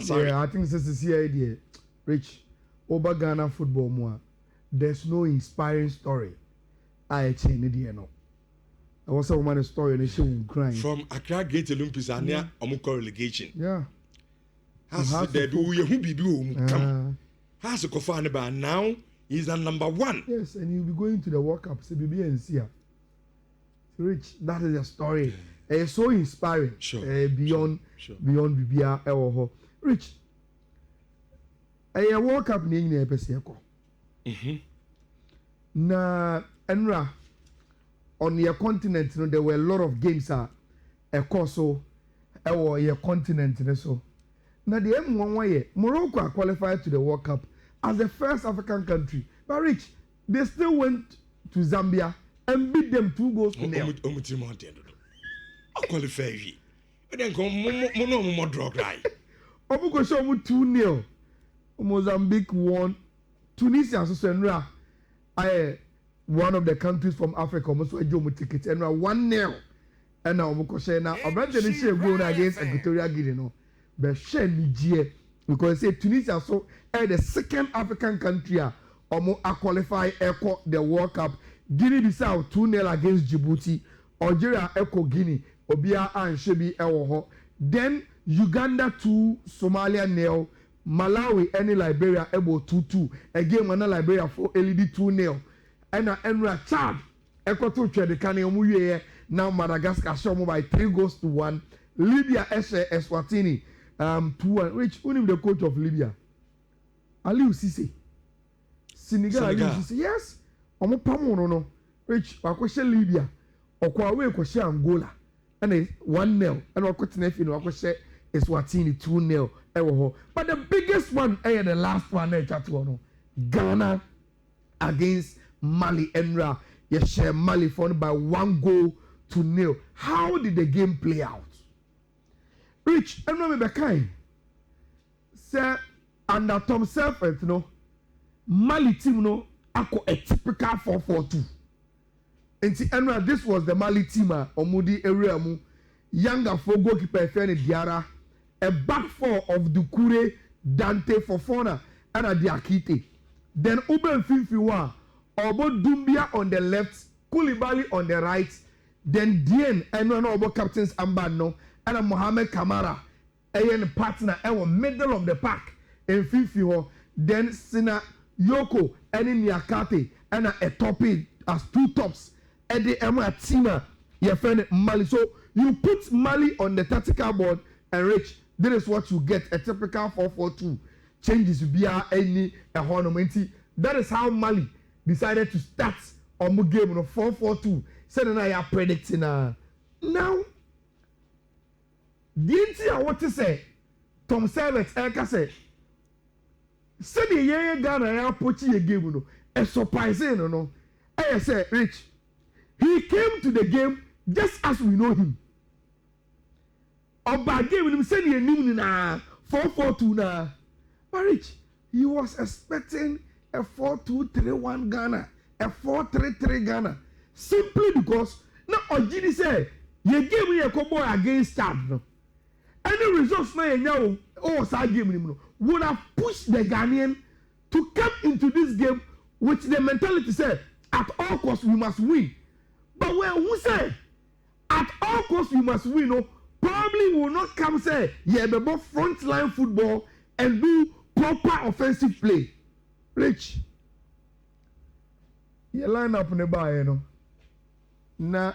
Yeah, I think this is the idea. Rich, over Ghana football more. There's no inspiring story. I change the no. I was a woman story and she was crying. From Accra Great Olympics and near Omuko relegation. Yeah. Has the do you who be come? Has a kofane by now is the number one. Yes, and you'll be going to the World Cup, CBB and Sia. Rich, that is a story. It's so inspiring. Sure. Beyond BBR Ewo. Rich. A World Cup ni nyina epese ekọ. Na enra on your continent, there were a lot of games ekọ so ewo your continent so. Now the M1 Morocco are qualified to the World Cup as the first African country. But Rich, they still went to Zambia and beat them 2-0. Qualify. Then come more draw cry. Obuko show 2-0. Mozambique won. Tunisia so one of the countries from Africa almost were jomo tickets and 1-0. And now Obuko share now. Obante ni share goal against Equatorial Guinea no. But share Nigeria because say Tunisia so the second African country omo qualify echo the World Cup. Guinea-Bissau 2-0 against Djibouti. Algeria echo Guinea. Obia and Shebi ewo. Then Uganda 2, Somalia 0, Malawi and Liberia ebo 2-2. Again when Liberia for LED 2-0. And Enra Chad Equator the Kane now Madagascar show by 3-1. Libya Eswatini 2-1. Which unim the coach of Libya? Aliou Cisse. Senegal Aliou Cisse. Yes. Omo pamo no. Which wakoshe Libya. Okwa we kwoshe Angola. And 1-0. And wakotine fi no wakoshe Eswatini 2-0. But the biggest one the last one no. Ghana against Mali Enra. Yes, Mali found by 1-0. How did the game play out? Rich, I'm not maybe kind. Sir, under Tom Selford, no, Mali team, no, ako a typical 4-4-2. And see, Enra, this was the Mali team, Omudi Eriamu, younger for goalkeeper Fene Diara, a back four of Dukure, Dante Fofana, and Adiakite. Then Uben Finfiwa, Obo Dumbia on the left, Koulibaly on the right, then Dien, and no Obo captains Ambano, and Mohamed Kamara, and partner, and middle of the pack, and Finfiwa, then Sina Yoko, and in Yakate, and a toppy as two tops, and the Emma Tima, your friend Mali. So you put Mali on the tactical board, and Rich, this is what you get, a typical 4-4-2. Changes to be any a ornament. That is how Mali decided to start on the game of 4-4-2. Said and I are predicting now. The I want to say, Tom Selleck, Eka say, said the young Ghana are approaching a game, no, a surprising, no. I say, Rich, he came to the game just as we know him. Oba game him said he knew na 4-4-2 na. But Rich, he was expecting a 4-2-3-1 Ghana, a 4-3-3 Ghana, simply because now Ojini said, "You gave me a combo against Chad." No, any results now side game would have pushed the Ghanaian to come into this game with the mentality say, at all costs we must win. But when who say, at all costs we must win, no, probably will not come say, yeah, the more frontline football and do proper offensive play. Rich, your lineup in the bar, you know. Now,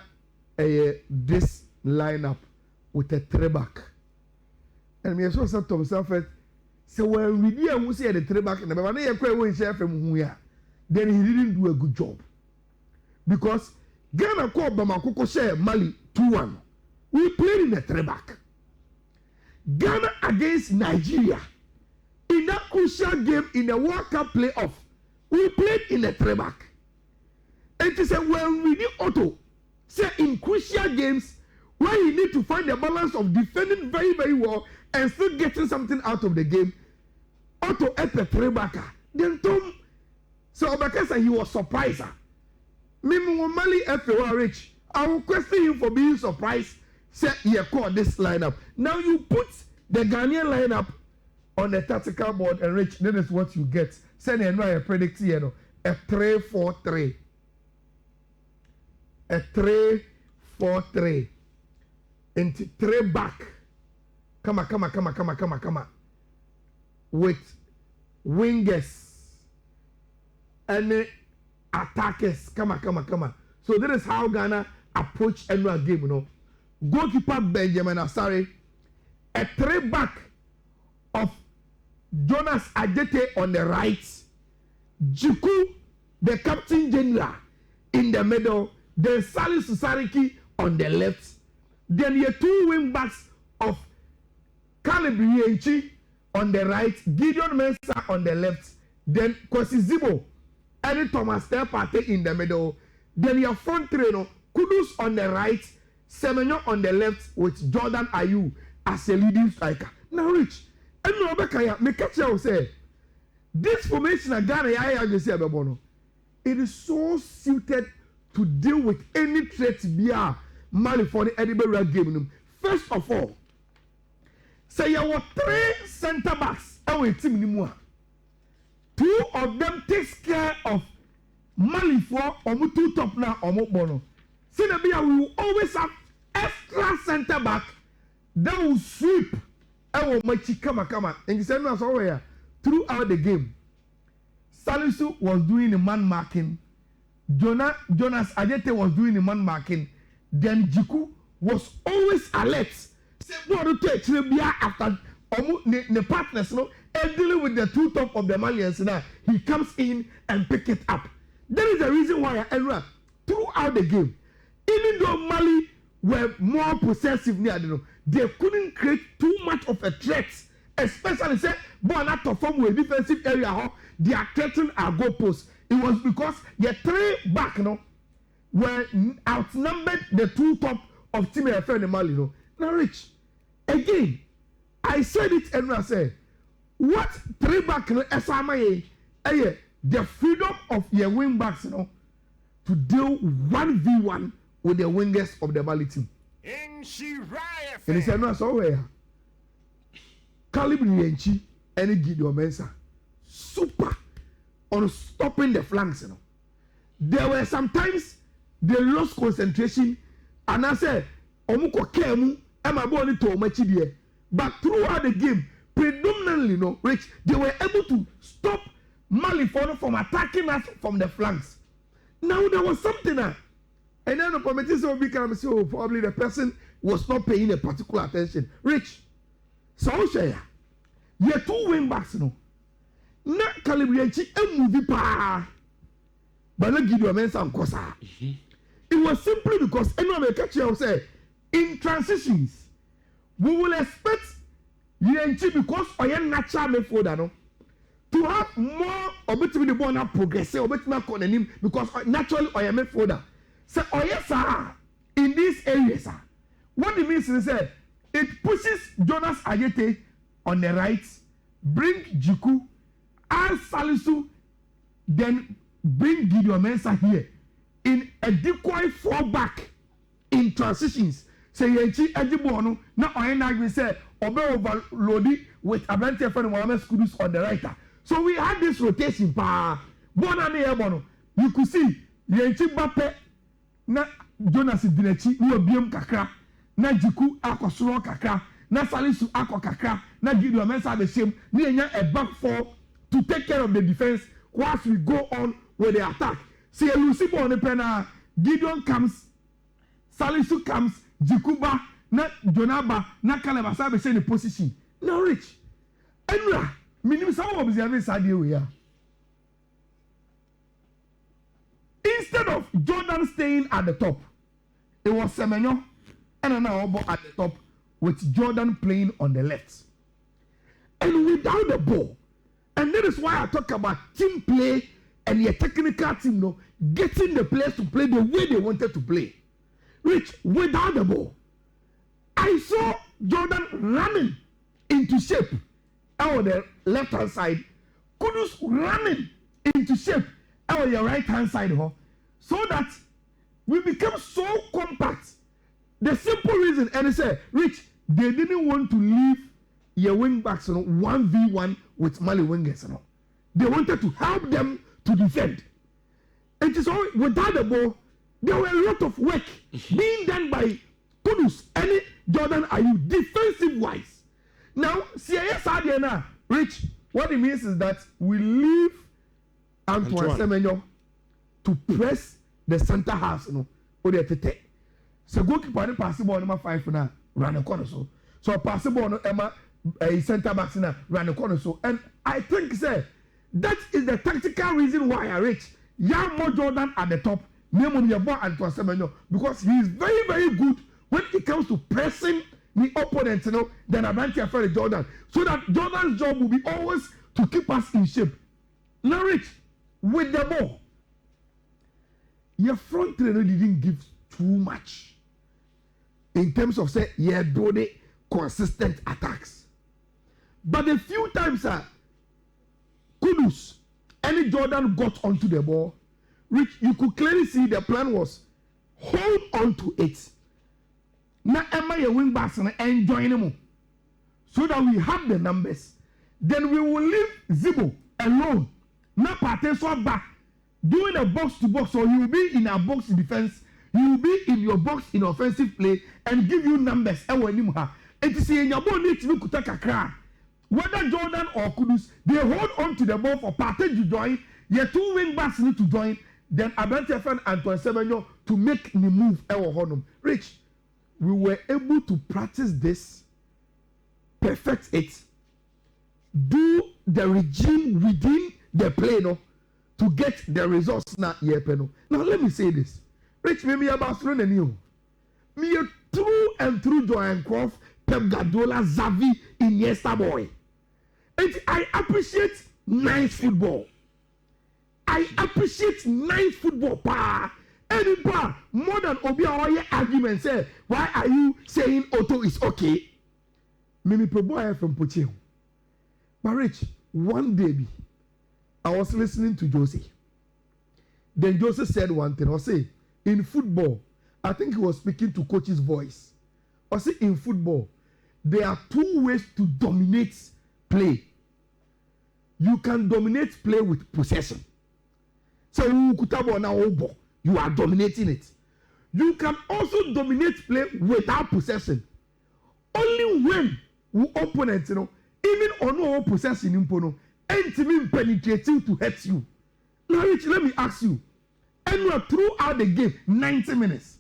this lineup with a three back. And me so said to myself, so when we did we see the three back, and then he didn't do a good job. Because Ghana called Bamako share Mali 2-1. We played in a three back. Ghana against Nigeria. In that crucial game in the World Cup playoff, we played in a three back. And he said, when we did Otto, say in crucial games where you need to find the balance of defending very, very well and still getting something out of the game, Otto at the three backer. Then Tom, so Obaka said he was surprised. Mimi Mali FA Rich, I will question him for being surprised. Say, yeah, call this lineup. Now you put the Ghanaian lineup on the tactical board and Rich, that is what you get. Send a predict a 3-4-3. A 3-4-3. Into 3 back. Come on. With wingers and attackers. Come on. So that is how Ghana approach annual game, you know. Goalkeeper Benjamin Asare, a 3 back of Jonas Ajete on the right, Jiku, the captain general, in the middle, then Salisu Sariki on the left, then your 2 wing backs of Calibri Yenchi on the right, Gideon Mensah on the left, then Kwesi Zibo and Thomas Terpate in the middle, then your front trainer, Kudus on the right, Semenyo on the left with Jordan Ayew as a leading striker. Now, Rich, and no Bekaya, me catch you say, this formation of Ghana, it is so suited to deal with any threat via Mali for the Edinburgh game. First of all, say you have 3 centre backs our team anymore. 2 of them takes care of Mali for 2 top now bono. See the we will always have extra centre back that will sweep our machi kama. And you said no somewhere throughout the game. Salisu was doing the man marking. Jonas Ajete was doing the man marking. Then Jiku was always alert. Say no to take after the partners no and dealing with the 2 top of the Malians now. He comes in and pick it up. That is the reason why throughout the game, even though Mali were more possessive, they couldn't create too much of a threat. Especially say, but not to form a defensive area, they are threatening our goal post. It was because the 3 back, were outnumbered the 2 top of Team FN Mali. Now, Rich, again, I said it and I said, what 3 back, the freedom of your wing backs, to deal 1v1 with the wingers of the Mali team. Nhyira. And he said, no, so where? Calibri Yenchi and Gideon Mensah, super on stopping the flanks. There were sometimes they lost concentration, and I said, Omuko Kemu, Emma Boni to Machidie. But throughout the game, predominantly, Rich, they were able to stop Mali from attacking us from the flanks. Now there was something and then the committee will become so probably the person was not paying a particular attention. Rich, so share. You 2 wing backs, na Calibrianchi a movie pa. But let give you a mention kosa. It was simply because anyone catch you say in transitions we will expect Yenchi because oye natural midfielder to have more obetimi the ball now progress obetimi call him because naturally oye midfielder. So oye sir in these areas what it means is that it pushes Jonas Ajete on the right, bring Jiku, add Salisu, then bring Gideon Mensah here in a decoy 4 back in transitions. Say Yenchi Ejibono, now I ain't say Obe overloaded with Abante friend Mohamed Kudus on the right. So we had this rotation pa bono. You could see Yenchi Bape na Jonas Dinechi no biom kakra na Jiku akosoro kakra na Salisu akọ kakra na Gideon Mensah the same na enya a back 4 to take care of the defense whilst we go on with the attack. See Lucifer on the penna, Gideon comes, Salisu comes, Jikuba, na Jonaba, na Kalabasa be in the position. Now Rich, Enra, minimum some observing Sadio here. Instead of Jordan staying at the top, it was Semenyo and now at the top with Jordan playing on the left. And without the ball, and that is why I talk about team play and your technical team, getting the players to play the way they wanted to play. Rich, without the ball, I saw Jordan running into shape on the left hand side, Kudus running into shape on your right hand side, so that we become so compact. The simple reason, and they say, Rich, they didn't want to leave your wing backs, 1v1 with Mali wingers. They wanted to help them to defend. It is all without the ball. There were a lot of work being done by Kudus and Jordan Ayew defensive wise. Now, CIS Adiana, Rich, what it means is that we leave Antoine Semenyo to press the center half, So goalkeeper and pass the ball number 5 now, run the corner so pass the ball Emma a center back now, run the corner and I think that is the tactical reason why I reach more Jordan at the top, name your boy Antoine Semenyo, because he is very, very good when it comes to pressing the opponent, then Abrantia for Jordan, so that Jordan's job will be always to keep us in shape. Now, Rich, with the ball, your front trainer didn't give too much in terms of say doing consistent attacks, but a few times Kudus any Jordan got onto the ball, Rich, you could clearly see the plan was hold on to it. Now Emma your wing backs and join them so that we have the numbers. Then we will leave Zibo alone. Now Patenso back doing a box to box, so you will be in a box defense, you will be in your box in offensive play and give you numbers. It is in your ball need to look at a crack. Whether Jordan or Kudus, they hold on to the ball for Partey to join. Your two wing backs need to join. Then Abrantia and Antoine Semenyo to make the move. Rich, we were able to practice this, perfect it, do the regime within the play to get the results now. Now let me say this, Rich, maybe about Barcelona new, me a true and true Johan Cruyff, Pep Guardiola, Xavi, Iniesta boy. And I appreciate nice football. I appreciate nice football, pa. Any pa more than Obi argument say, why are you saying Otto is okay? Mimi Proboy from Pochettino. But Rich, one day I was listening to Jose. Then Jose said one thing. I say, in football, I think he was speaking to coach's voice. I say, in football, there are two ways to dominate play. You can dominate play with possession. So you are dominating it. You can also dominate play without possession. Only when opponents, even on no possession, and penetrating to hurt you. Now, Rich, let me ask you. And you are throughout the game, 90 minutes.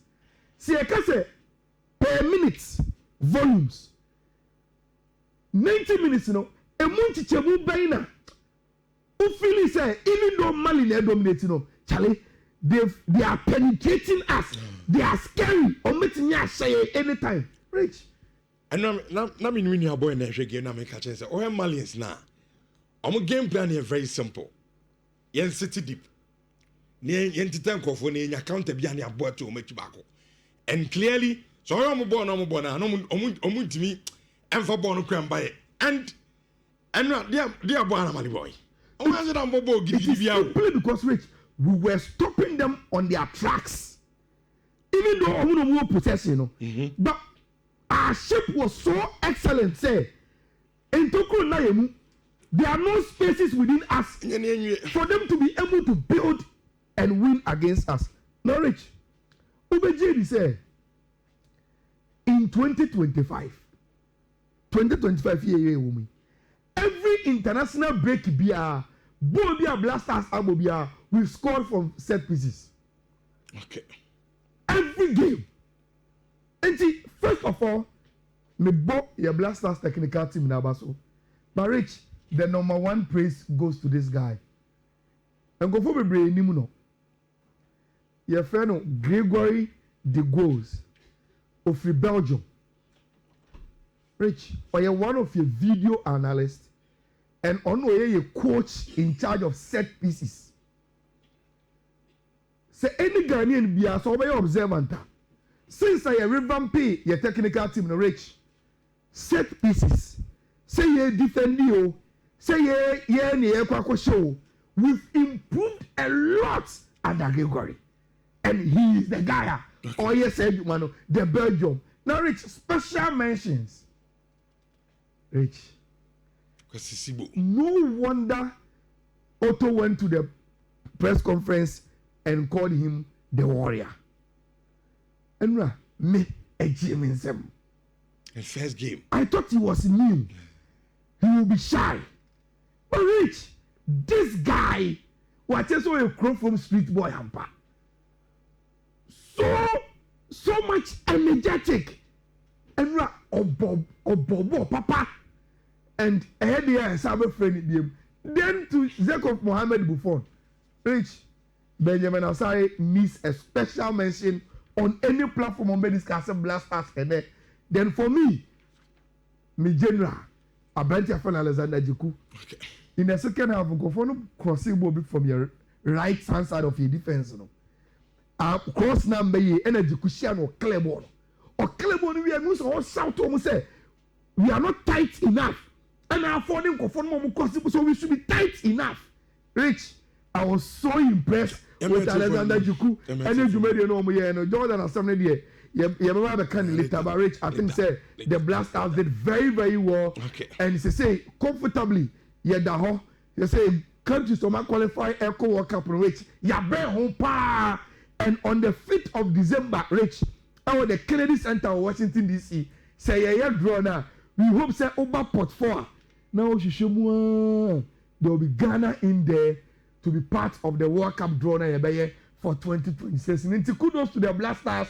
See, I can say per minute volumes. 90 minutes, a month chebu baina. Ufili say, even though Mali they dominate, Charlie, they are penetrating us. They are scary. Or making us say anytime. Rich. And now me win your boy in the game. Now me catch and say, oh, Malians now. Our game plan is very simple. Yen city deep. Yen titan kofo ne yen counter bi ane abo to make back. And clearly, so I'm born no ntimi emfa born no kran bae. And they are born Mali boy. Simply because, Rich, we were stopping them on their tracks. Even though we no more possession, but our shape was so excellent. Say, in Tokyo Nayemu, there are no spaces within us for them to be able to build and win against us. Now, Rich, Ubejiri said, in 2025, year, every international break bia, Bobia Blasters Abobia, we scored from set pieces. Okay. Every game. And see, first of all, me bought your Blasters technical team in Abaso. But Rich, the number one praise goes to this guy. And go for me brain nimuno. Your friend Gregory de Gauze of Belgium. Rich, or you're one of your video analysts, and on your coach in charge of set pieces. Say any Ghanaian be a so be observant. Since I revamp your technical team, no Rich, set pieces. Say ye defend you. Say ye near Kwako show. We've improved a lot under Gregory, and he is the guy. Or yes, said the Belgium. Now, Rich, special mentions Rich. No wonder Otto went to the press conference and called him the warrior. And me a GM in them. In first game. I thought he was new. He will be shy. But Rich, this guy was just a crow from street boy hamper. So much energetic. And Bobo Papa. And ahead here, Sabe friend. Then to Jacob Mohammed Buffon. Rich, Benjamin Asare needs a special mention on any platform on this Castle Blasters. And then for me general, Abrantia from Alexander Jiku. Okay. In the second half, go for no crossing ball from your right hand side of your defense. Cross number energy cushion or clear ball. Or clear ball, we are most all shout to say we are not tight enough. And I'm affording so we should be tight enough. Rich, I was so impressed with Alexander Jiku. And you made no Jordan or something there. You remember the candidate, but Rich, I think say the Blasters did very, very well. Okay. And he say comfortably, you say countries to qualify Echo World Cup Rich. Home pa. And on the 5th of December, Rich, our the Kennedy Center of Washington DC, say draw now. We hope say over pot 4. Now there will be Ghana in there to be part of the World Cup draw for 2026. And kudos to the Blasters.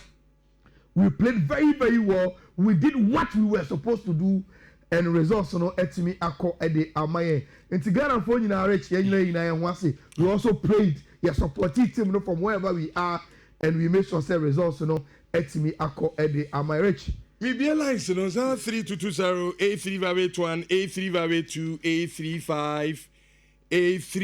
We played very, very well. We did what we were supposed to do, and results etimi ako ede amaye. And to Ghana for Rich, we also prayed. We supported team from wherever we are, and we made sure say results etimi ako ede amaye. Rich. Me be lines 3220 A3 A1 A3 A2 A35 A3